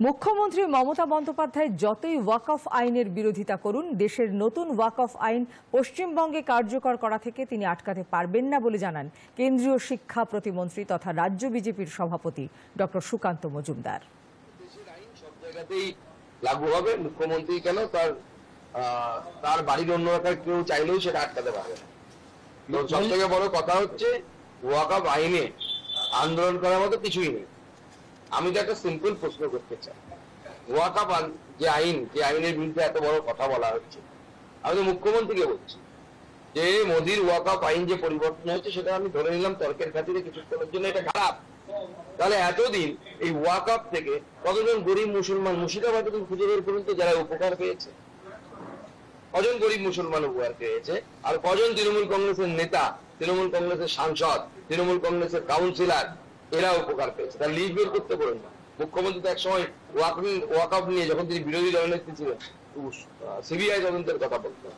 মুখ্যমন্ত্রী মমতা বন্দ্যোপাধ্যায় যতই ওয়াকফ আইনের বিরোধিতা করুন, দেশের নতুন ওয়াকফ আইন পশ্চিমবঙ্গে কার্যকর করা থেকে তিনি আটকাতে পারবেন না বলে জানান কেন্দ্রীয় শিক্ষা প্রতিমন্ত্রী তথা রাজ্য বিজেপির সভাপতি ডক্টর সুকান্ত মজুমদার। দেশের আইন সব জায়গাতেই লাগু হবে। মুখ্যমন্ত্রী কেন তার বাড়ির অন্য এলাকায় কেউ চাইলেও সেটা আটকাতে পারবে না। সব থেকে বড় কথা হচ্ছে ওয়াকফ আইনে আন্দোলন করার মতো কিছুই নেই। আমি তো একটা সিম্পল প্রশ্ন করতে চাই, ওয়াকফ যে আইনের বিরুদ্ধে এত বড় কথা বলা হচ্ছে, আমি তো মুখ্যমন্ত্রীকে বলছি যে মোদির ওয়াকফ আইন যে পরিবর্তন হচ্ছে সেটা আমি ধরে নিলাম তর্কের খাতিরে কিছুক্ষণের জন্য এটা খারাপ। তাহলে এতদিন এই ওয়াকফ থেকে কতজন গরিব মুসলমান, মুর্শিদাবাদে তুমি খুঁজে বের করুন তো যারা উপকার পেয়েছে, কজন গরিব মুসলমান উপকার পেয়েছে, আর কজন তৃণমূল কংগ্রেসের নেতা, তৃণমূল কংগ্রেসের সাংসদ, তৃণমূল কংগ্রেসের কাউন্সিলর এরা উপকার পেয়েছে। তার লিস্ট বের করতে পারেন না। মুখ্যমন্ত্রী তো একসময় ওয়াকফ নিয়ে যখন তিনি বিরোধী দলনেত্রী ছিলেন সিবিআই তদন্তের কথা বলতেন।